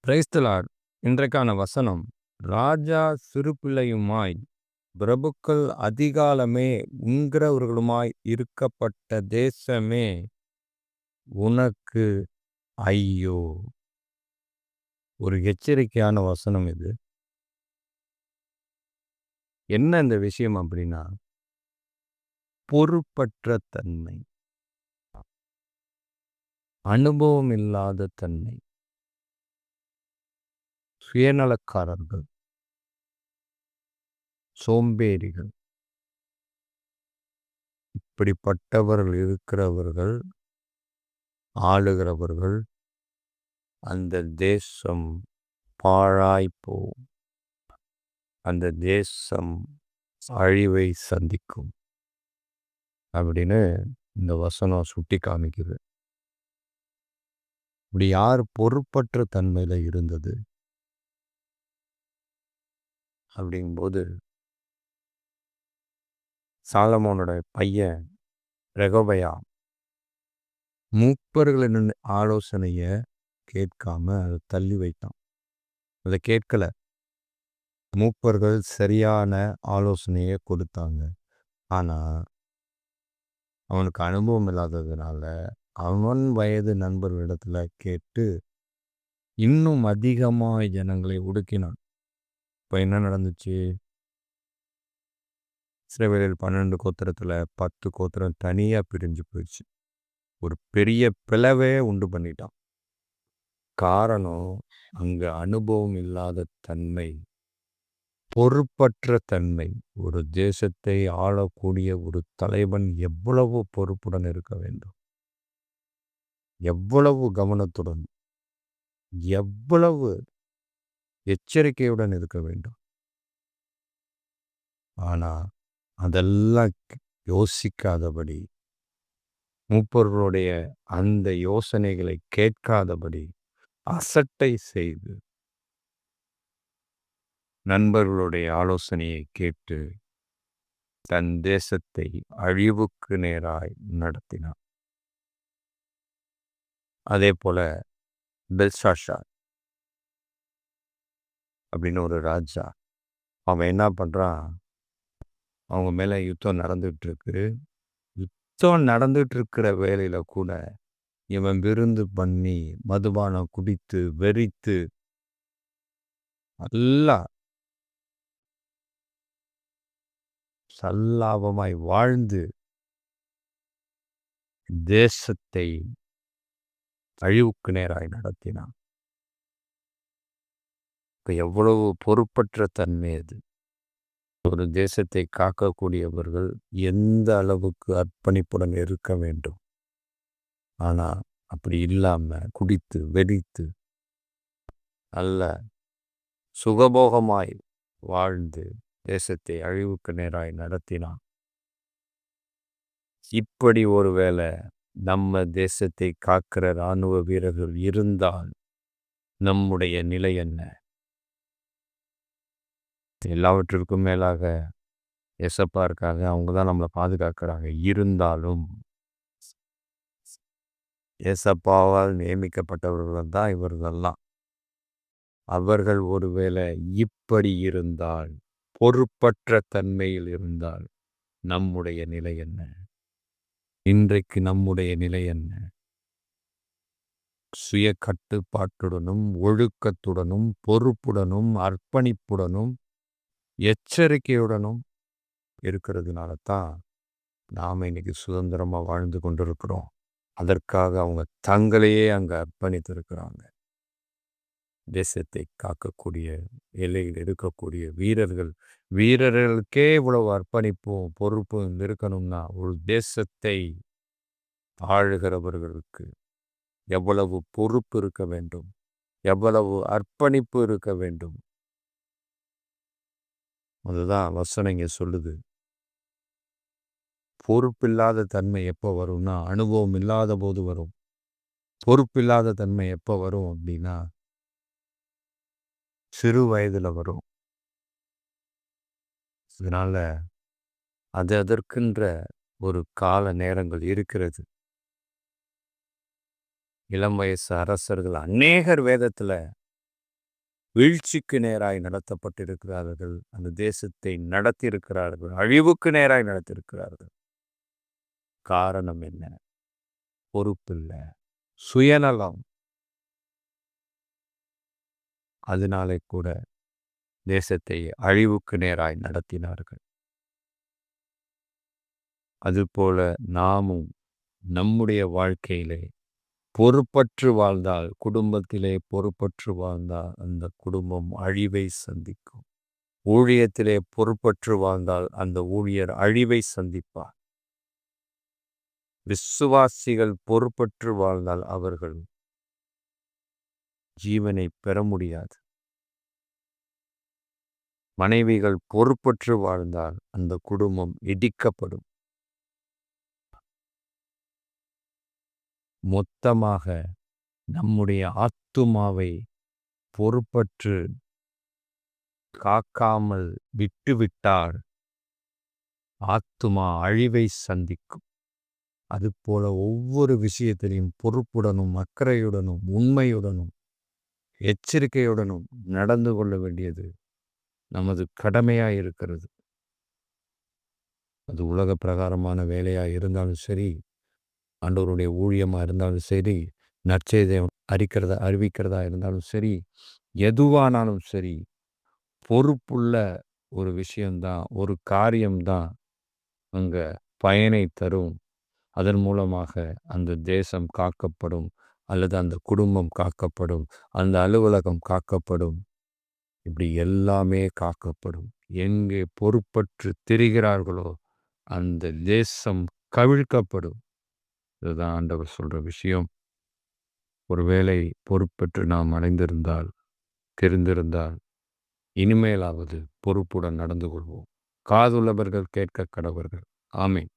Praise the Lord. இன்றைக்கான வசனம், ராஜா சிறுபிள்ளையுமாய் பிரபுக்கள் அதிகாலமே உண்கிறவர்களுமாய் இருக்கப்பட்ட தேசமே உனக்கு ஐயோ. ஒரு எச்சரிக்கையான வசனம் இது. என்ன இந்த விஷயம் அப்படின்னா, பொறுப்பற்ற தன்மை, அனுபவம் இல்லாத தன்மை, சுயநலக்காரர்கள், சோம்பேறிகள், இப்படிப்பட்டவர்கள் இருக்கிறவர்கள், ஆளுகிறவர்கள், அந்த தேசம் பாழாய்ப்போம். அந்த தேசம் அழிவை சந்திக்கும் அப்படின்னு இந்த வசனம் சுட்டி காமிக்குது. இப்படி யார் பொறுப்பற்ற தன்மையில இருந்தது அப்படிங்கும்போது, சாலமோனோட பையன் ரெகொபெயாம் மூப்பர்களின் ஆலோசனைய கேட்காம அதை தள்ளி வைத்தான். அதை கேட்கல. மூப்பர்கள் சரியான ஆலோசனையை கொடுத்தாங்க. ஆனா அவனுக்கு அனுபவம் இல்லாததுனால அவன் வயது நண்பர்களிடத்துல கேட்டு இன்னும் அதிகமாக ஜனங்களை ஒடுக்கினான். இப்போ என்ன நடந்துச்சு? இஸ்ரவேலில் 12 கோத்திரத்தில் 10 கோத்திரம் தனியாக பிரிஞ்சு போயிடுச்சு. ஒரு பெரிய பிளவே உண்டு பண்ணிட்டான். காரணம், அங்கே அனுபவம் இல்லாத தன்மை, பொறுப்பற்ற தன்மை. ஒரு தேசத்தை ஆளக்கூடிய ஒரு தலைவன் எவ்வளவு பொறுப்புடன் இருக்க வேண்டும், எவ்வளவு கவனத்துடன், எவ்வளவு எச்சரிக்கையுடன் இருக்க வேண்டும். ஆனால் அதெல்லாம் யோசிக்காதபடி, மூப்பர்களுடைய அந்த யோசனைகளை கேட்காதபடி அசட்டை செய்து, நண்பர்களுடைய ஆலோசனையை கேட்டு தன் தேசத்தை அழிவுக்கு நேராய் நடத்தினான். அதே போல பெல்ஷாஷார் அப்படின்னு ஒரு ராஜா, அவன் என்ன பண்றான்? அவங்க மேல யுத்தம் நடந்துட்டு இருக்கு. யுத்தம் நடந்துட்டு இருக்கிற வேலையில கூட இவன் விருந்து பண்ணி, மதுபானம் குடித்து, வெறித்து, நல்லா சல்லாபமாய் வாழ்ந்து தேசத்தை அழிவுக்கு நேராய் நடத்தினான். இப்போ எவ்வளவு பொறுப்பற்ற தன்மை அது! ஒரு தேசத்தை காக்கக்கூடியவர்கள் எந்த அளவுக்கு அர்ப்பணிப்புடன் இருக்க வேண்டும். ஆனால் அப்படி இல்லாம குடித்து வெடித்து நல்ல சுகபோகமாய் வாழ்ந்து தேசத்தை அழிவுக்கு நேராய் நடத்தினான். இப்படி ஒருவேளை நம்ம தேசத்தை காக்கிற இராணுவ வீரர்கள் இருந்தால் நம்முடைய நிலை என்ன? எல்லாவற்றிற்கும் மேலாக எசப்பா இருக்காங்க, அவங்க தான் நம்மளை பாதுகாக்கிறாங்க. இருந்தாலும் ஏசப்பாவால் நியமிக்கப்பட்டவர்கள் தான் இவர்களெல்லாம். அவர்கள் ஒருவேளை இப்படி இருந்தால், பொறுப்பற்ற தன்மையில் இருந்தால் நம்முடைய நிலை என்ன? இன்றைக்கு நம்முடைய நிலை என்ன? சுய கட்டுப்பாட்டுடனும் ஒழுக்கத்துடனும் பொறுப்புடனும் அர்ப்பணிப்புடனும் எச்சரிக்கையுடனும் இருக்கிறதுனால தான் நாம் இன்னைக்கு சுதந்திரமாக வாழ்ந்து கொண்டிருக்கிறோம். அதற்காக அவங்க தங்களையே அங்கே அர்ப்பணித்திருக்கிறாங்க. தேசத்தை காக்கக்கூடிய எல்லையில் இருக்கக்கூடிய வீரர்களுக்கே இவ்வளவு அர்ப்பணிப்பும் பொறுப்பும் இருக்கணும்னா, ஒரு தேசத்தை ஆளுகிறவர்களுக்கு எவ்வளவு பொறுப்பு இருக்க வேண்டும், எவ்வளவு அர்ப்பணிப்பு இருக்க வேண்டும். அதுதான் வசனம் இங்கே சொல்லுது. பொறுப்பில்லாத தன்மை எப்போ வரும்னா, அனுபவம் இல்லாத போது வரும். பொறுப்பில்லாத தன்மை எப்போ வரும் அப்படின்னா, சிறு வயதில் வரும். இதனால அதற்கென்ற ஒரு கால நேரங்கள் இருக்கிறது. இளம் வயசு அரசர்கள் அநேகர் வேதத்தில் வீழ்ச்சிக்கு நேராய் நடத்தப்பட்டிருக்கிறார்கள். அந்த தேசத்தை நடத்தியிருக்கிறார்கள். அழிவுக்கு நேராய் நடத்தியிருக்கிறார்கள். காரணம் என்ன? பொறுப்பில்ல, சுயநலம். அதனாலே கூட தேசத்தை அழிவுக்கு நேராய் நடத்தினார்கள். அதுபோல நாமும் நம்முடைய வாழ்க்கையிலே பொறுப்பற்று வாழ்ந்தால், குடும்பத்திலே பொறுப்பற்று வாழ்ந்தால் அந்த குடும்பம் அழிவை சந்திக்கும். ஊழியத்திலே பொறுப்பற்று வாழ்ந்தால் அந்த ஊழியர் அழிவை சந்திப்பார். விசுவாசிகள் பொறுப்பற்று வாழ்ந்தால் அவர்கள் ஜீவனை பெற முடியாது. மனைவிகள் பொறுப்பற்று வாழ்ந்தால் அந்த குடும்பம் இடிக்கப்படும். மொத்தமாக நம்முடைய ஆத்துமாவை பொறுப்பற்று காக்காமல் விட்டுவிட்டால் ஆத்துமா அழிவை சந்திக்கும். அதுபோல ஒவ்வொரு விஷயத்திலையும் பொறுப்புடனும் அக்கறையுடனும் உண்மையுடனும் எச்சரிக்கையுடனும் நடந்து கொள்ள வேண்டியது நமது கடமையாக இருக்கிறது. அது உலக பிரகாரமான வேலையாக இருந்தாலும் சரி, ஆண்டவருடைய ஊழியமாக இருந்தாலும் சரி, நற்செய்தியை அறிவிக்கிறதா இருந்தாலும் சரி, எதுவானாலும் சரி, பொறுப்புள்ள ஒரு விஷயம்தான், ஒரு காரியம்தான் அங்கே பயனை தரும். அதன் மூலமாக அந்த தேசம் காக்கப்படும், அல்லது அந்த குடும்பம் காக்கப்படும், அந்த அலுவலகம் காக்கப்படும். இப்படி எல்லாமே காக்கப்படும். எங்கே பொறுப்பற்று திரிகிறார்களோ அந்த தேசம் கவிழ்க்கப்படும். இதுதான் ஆண்டவர் சொல்ற விஷயம். ஒருவேளை பொறுப்பற்று நாம் அடைந்திருந்தால், தெரிந்திருந்தால், இனிமேலாவது பொறுப்புடன் நடந்து கொள்வோம். காதுள்ளவர்கள் கேட்க கடவர்கள். ஆமென்.